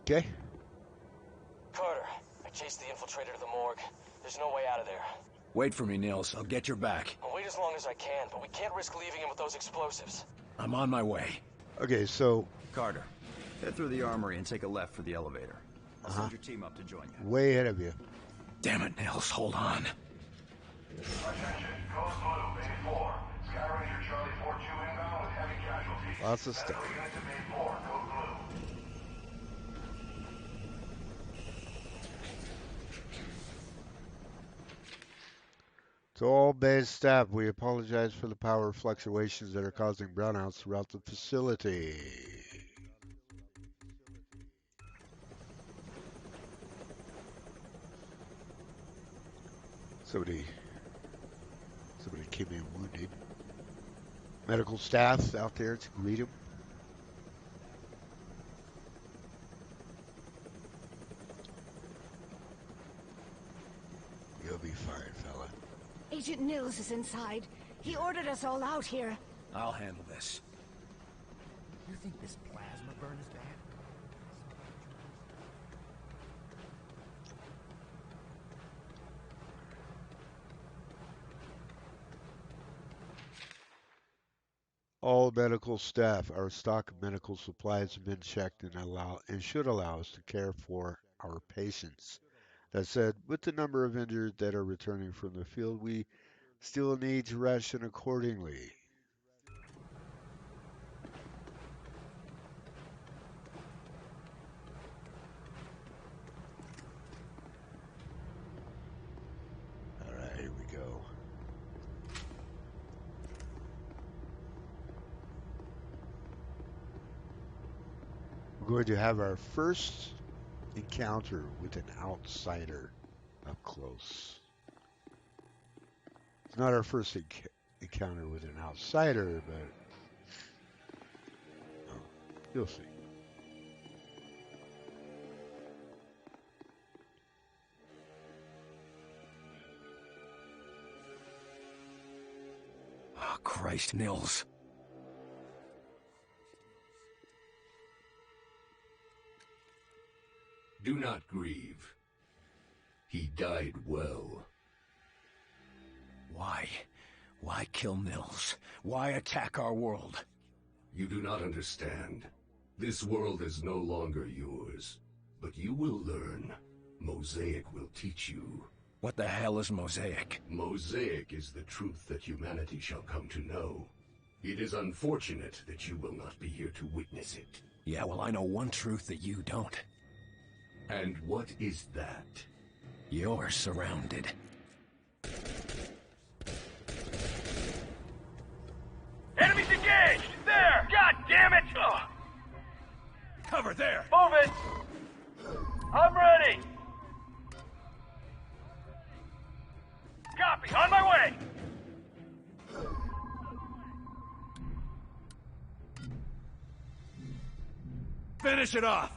Speaker 8: Okay.
Speaker 16: Carter, I chased the Infiltrator to the morgue. There's no way out of there.
Speaker 3: Wait for me, Nils. I'll get your back.
Speaker 16: I'll wait as long as I can, but we can't risk leaving him with those explosives.
Speaker 3: I'm on my way.
Speaker 8: Okay, so...
Speaker 7: Carter, head through the armory and take a left for the elevator. I'll send your team up to join you.
Speaker 8: Way ahead of you.
Speaker 3: Damn it, Nils, hold on.
Speaker 10: Attention, Coast Blue, Bay 4. Sky Ranger Charlie 4-2 inbound with heavy casualties.
Speaker 8: Lots of stuff.
Speaker 10: Medical unit to Bay 4, Code Blue.
Speaker 8: To all base staff, we apologize for the power fluctuations that are causing brownouts throughout the facility. Somebody came in wounded. Medical staff out there to greet him. You'll be fine, fella.
Speaker 17: Agent Nils is inside. He ordered us all out here.
Speaker 3: I'll handle this.
Speaker 13: You think this plasma burn is bad?
Speaker 8: All medical staff, our stock of medical supplies have been checked and should allow us to care for our patients. That said, with the number of injured that are returning from the field, we still need to ration accordingly. All right, here we go. We're going to have our first encounter with an outsider up close. It's not our first encounter with an outsider, but you'll see.
Speaker 3: Oh, Christ, Nils.
Speaker 18: Do not grieve. He died well.
Speaker 3: Why? Why kill Nils? Why attack our world?
Speaker 18: You do not understand. This world is no longer yours. But you will learn. Mosaic will teach you.
Speaker 3: What the hell is Mosaic?
Speaker 18: Mosaic is the truth that humanity shall come to know. It is unfortunate that you will not be here to witness it.
Speaker 3: Yeah, well, I know one truth that you don't.
Speaker 18: And what is that?
Speaker 3: You're surrounded.
Speaker 13: Enemies engaged! There! God damn it! Ugh.
Speaker 3: Cover there!
Speaker 13: Move it! I'm ready! Copy, on my way!
Speaker 3: Finish it off!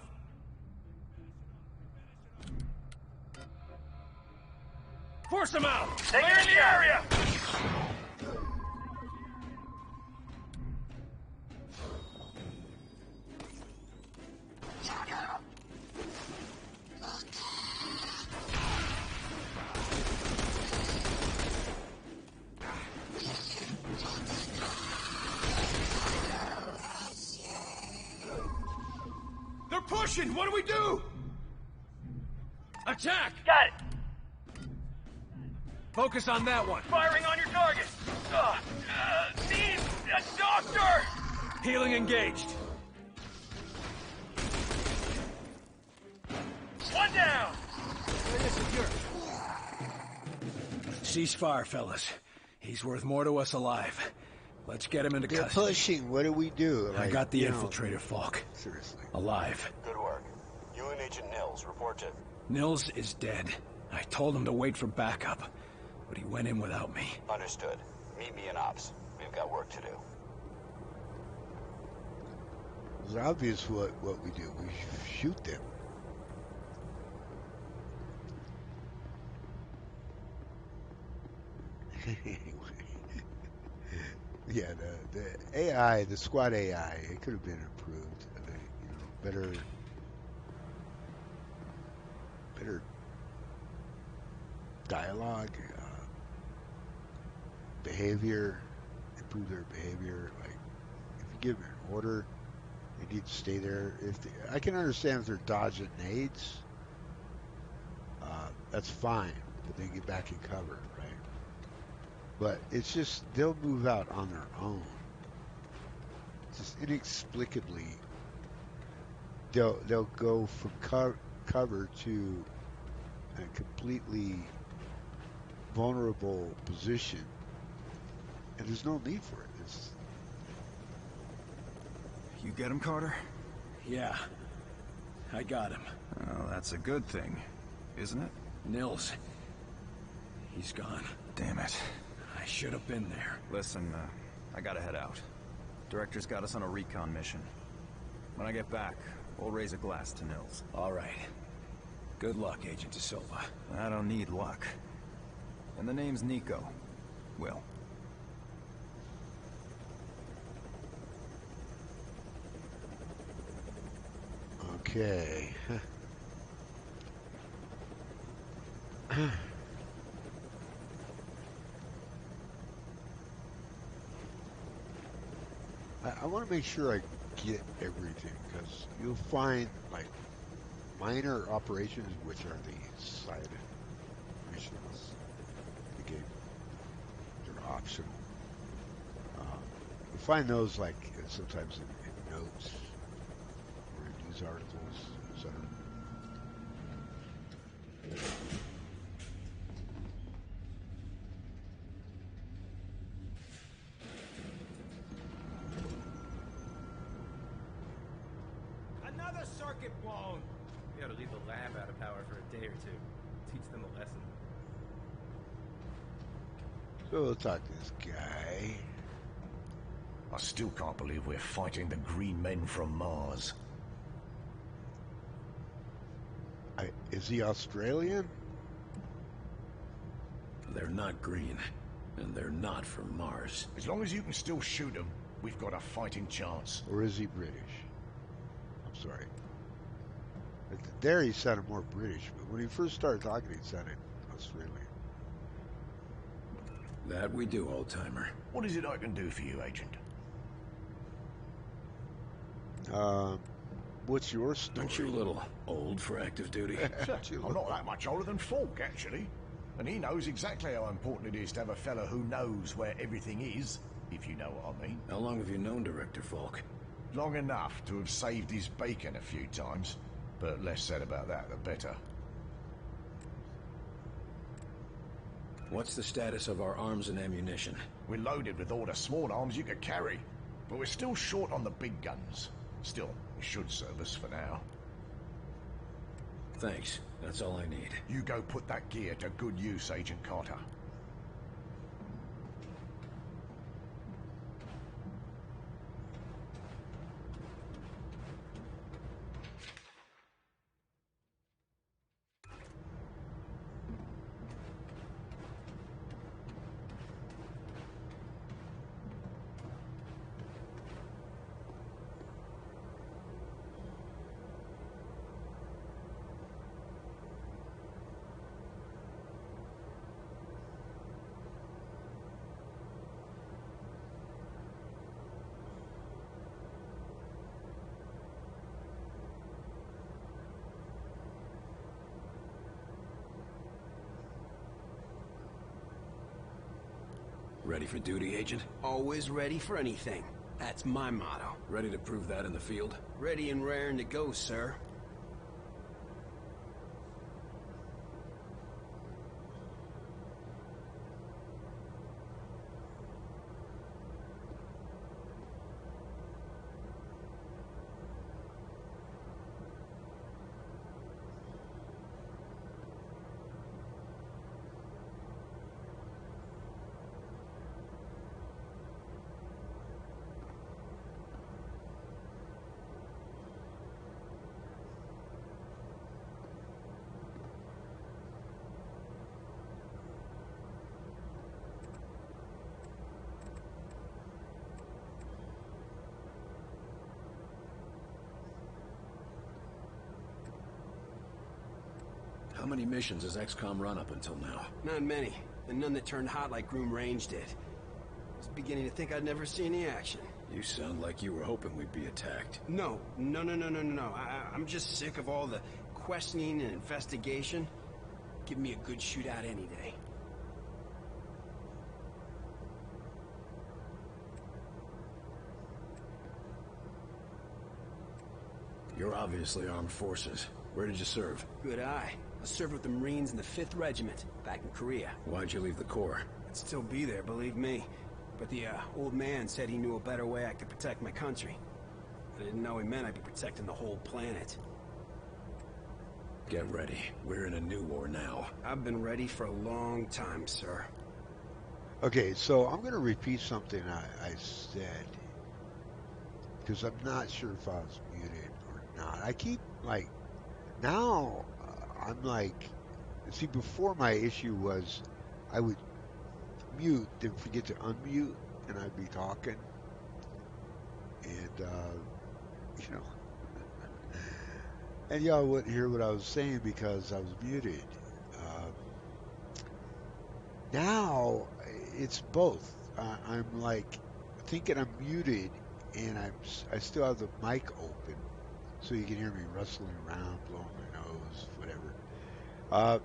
Speaker 3: Force them out!
Speaker 13: Clear the area!
Speaker 3: They're pushing! What do we do? Attack!
Speaker 13: Got it!
Speaker 3: Focus on that one.
Speaker 13: Firing on your target! Need a doctor!
Speaker 3: Healing engaged.
Speaker 13: One down!
Speaker 3: Cease fire, fellas. He's worth more to us alive. Let's get him into
Speaker 8: They're
Speaker 3: custody.
Speaker 8: pushing. What do we do?
Speaker 3: I
Speaker 8: Like,
Speaker 3: got the
Speaker 8: you know,
Speaker 3: infiltrator, Falk.
Speaker 8: Seriously.
Speaker 3: Alive.
Speaker 4: Good work. You and Agent Nils, report to...
Speaker 3: Nils is dead. I told him to wait for backup, but he went in without me.
Speaker 4: Understood. Meet me in Ops. We've got work to do.
Speaker 8: It's obvious what we do. We shoot them. Yeah, the AI, the squad AI, it could have been improved. Better dialogue, behavior, improve their behavior. Like, if you give them an order, they need to stay there. I can understand if they're dodging nades, that's fine, but they get back in cover, right? But it's just, they'll move out on their own. Just inexplicably, they'll go from cover to a completely vulnerable position, and there's no need for it.
Speaker 7: You get him, Carter?
Speaker 3: Yeah, I got him.
Speaker 7: Oh, that's a good thing, isn't it?
Speaker 3: Nils. He's gone.
Speaker 7: Damn it.
Speaker 3: I should have been there.
Speaker 7: Listen, I gotta head out. Director's got us on a recon mission. When I get back, we'll raise a glass to Nils.
Speaker 3: All right. Good luck, Agent De Silva.
Speaker 7: I don't need luck. And the name's Nico. Will.
Speaker 8: Okay. I want to make sure I get everything, because you'll find like minor operations, which are the side missions. The game, they're optional. You'll find those like sometimes in notes or in news articles, etc.
Speaker 19: Another circuit blown! We ought to leave the lab out of power for a day or two. Teach them a lesson.
Speaker 8: So we'll talk to this guy.
Speaker 14: I still can't believe we're fighting the green men from Mars.
Speaker 8: Is he Australian?
Speaker 3: They're not green, and they're not from Mars.
Speaker 14: As long as you can still shoot them, we've got a fighting chance.
Speaker 8: Or is he British? I'm sorry. There he sounded more British, but when he first started talking, he sounded Australian.
Speaker 3: That we do, old-timer.
Speaker 14: What is it I can do for you, Agent?
Speaker 8: What's your story?
Speaker 3: Aren't you a little old for active duty?
Speaker 14: I'm not that much older than Falk, actually. And he knows exactly how important it is to have a fella who knows where everything is, if you know what I mean.
Speaker 3: How long have you known Director Falk?
Speaker 14: Long enough to have saved his bacon a few times. But less said about that, the better.
Speaker 3: What's the status of our arms and ammunition?
Speaker 14: We're loaded with all the small arms you could carry, but we're still short on the big guns. Still, it should serve us for now.
Speaker 3: Thanks. That's all I need.
Speaker 14: You go put that gear to good use, Agent Carter.
Speaker 3: Ready for duty, Agent?
Speaker 5: Always ready for anything. That's my motto.
Speaker 3: Ready to prove that in the field?
Speaker 5: Ready and raring to go, sir.
Speaker 3: How many missions has XCOM run up until now?
Speaker 5: Not many, and none that turned hot like Groom Range did. I was beginning to think I'd never see any action.
Speaker 3: You sound like you were hoping we'd be attacked.
Speaker 5: No. I'm just sick of all the questioning and investigation. Give me a good shootout any day.
Speaker 3: You're obviously armed forces. Where did you serve?
Speaker 5: Good eye. I served with the Marines in the 5th Regiment, back in Korea.
Speaker 3: Why'd you leave the Corps?
Speaker 5: I'd still be there, believe me. But the old man said he knew a better way I could protect my country. I didn't know he meant I'd be protecting the whole planet.
Speaker 3: Get ready. We're in a new war now.
Speaker 5: I've been ready for a long time, sir.
Speaker 8: Okay, so I'm going to repeat something I said, because I'm not sure if I was muted or not. I keep, like, now I'm like, see, before my issue was I would mute, then forget to unmute, and I'd be talking, and, you know, and y'all wouldn't hear what I was saying because I was muted. Now it's both. I'm like thinking I'm muted, and I still have the mic open, so you can hear me rustling around, blowing my nose, whatever.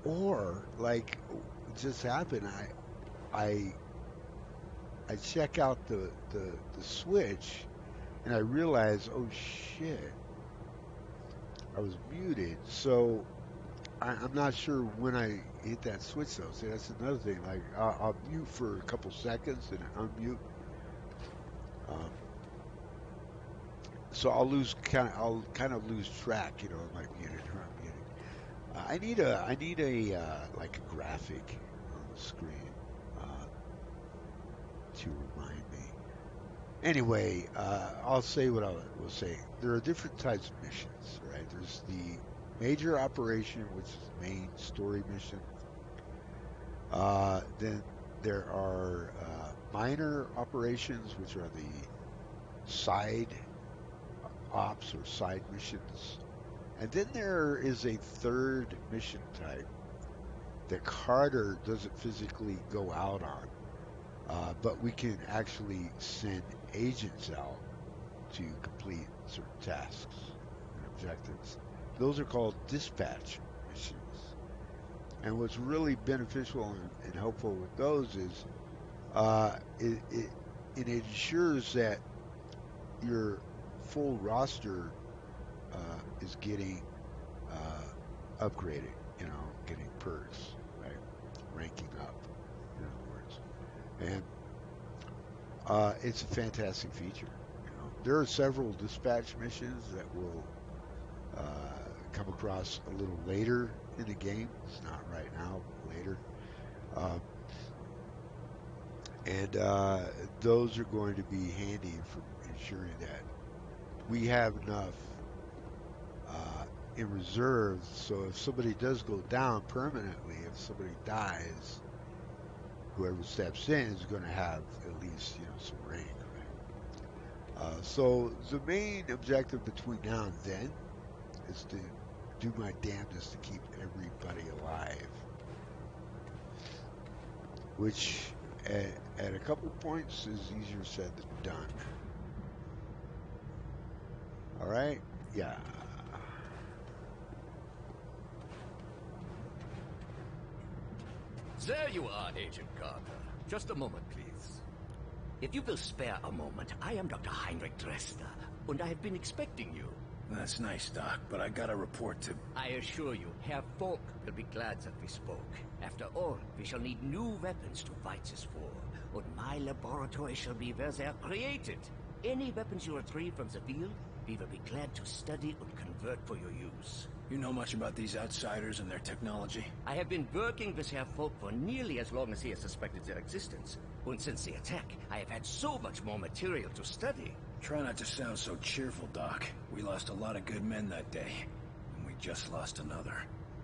Speaker 8: Or like it just happened, I check out the switch, and I realize, oh shit, I was muted. So I'm not sure when I hit that switch though. See, that's another thing. Like I'll mute for a couple seconds and unmute. So I'll kind of lose track. You know, am I muted or unmuted? I need a like a graphic on the screen to remind me. Anyway, I'll say what I was saying. There are different types of missions, right? There's the major operation, which is the main story mission. Then there are minor operations, which are the side ops or side missions. And then there is a third mission type that Carter doesn't physically go out on, but we can actually send agents out to complete certain tasks and objectives. Those are called dispatch missions. And what's really beneficial and helpful with those is it ensures that your full roster is getting upgraded, you know, getting perks, right? Ranking up, in other words. And it's a fantastic feature. You know, there are several dispatch missions that will come across a little later in the game. It's not right now, but later. And those are going to be handy for ensuring that we have enough in reserve, so if somebody does go down permanently, if somebody dies, whoever steps in is going to have at least, you know, some rank, right? So the main objective between now and then is to do my damnedest to keep everybody alive, which at a couple points is easier said than done. All right, yeah.
Speaker 20: There you are, Agent Carter. Just a moment, please. If you will spare a moment, I am Dr. Heinrich Dresser, and I have been expecting you.
Speaker 3: That's nice, Doc, but I got a report to...
Speaker 20: I assure you, Herr Falk will be glad that we spoke. After all, we shall need new weapons to fight this war, and my laboratory shall be where they are created. Any weapons you retrieve from the field, we will be glad to study and convert for your use.
Speaker 3: You know much about these outsiders and their technology?
Speaker 20: I have been working with Herr Falk for nearly as long as he has suspected their existence. And since the attack, I have had so much more material to study.
Speaker 3: Try not to sound so cheerful, Doc. We lost a lot of good men that day, and we just lost another.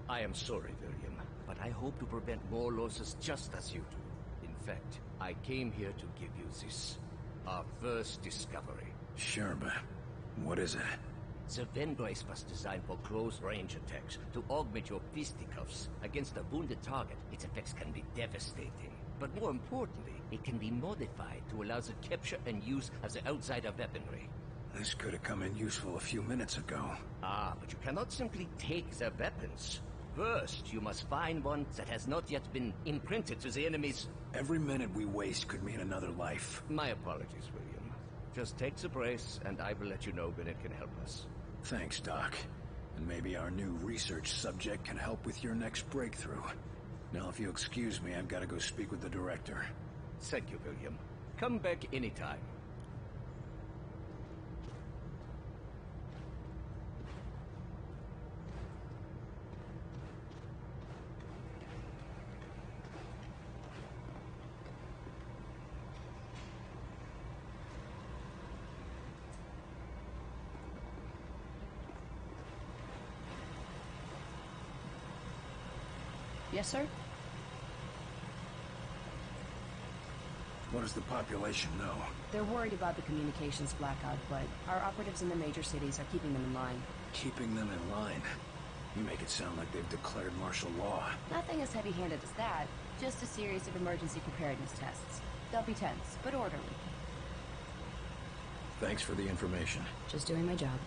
Speaker 20: I am sorry, William, but I hope to prevent more losses just as you do. In fact, I came here to give you this, our first discovery.
Speaker 3: Sure, but what is it?
Speaker 20: The Venbrace was designed for close-range attacks to augment your fisticuffs. Against a wounded target, its effects can be devastating. But more importantly, it can be modified to allow the capture and use of the outsider weaponry.
Speaker 3: This could have come in useful a few minutes ago.
Speaker 20: Ah, but you cannot simply take their weapons. First, you must find one that has not yet been imprinted to the enemy's...
Speaker 3: Every minute we waste could mean another life.
Speaker 20: My apologies, William. Just take the brace, and I will let you know when it can help us.
Speaker 3: Thanks, Doc. And maybe our new research subject can help with your next breakthrough. Now, if you'll excuse me, I've got to go speak with the director.
Speaker 20: Thank you, William. Come back anytime.
Speaker 11: Yes, sir?
Speaker 3: What does the population know?
Speaker 11: They're worried about the communications blackout, but our operatives in the major cities are keeping them in line.
Speaker 3: Keeping them in line? You make it sound like they've declared martial law.
Speaker 11: Nothing as heavy-handed as that. Just a series of emergency preparedness tests. They'll be tense, but orderly.
Speaker 3: Thanks for the information.
Speaker 11: Just doing my job.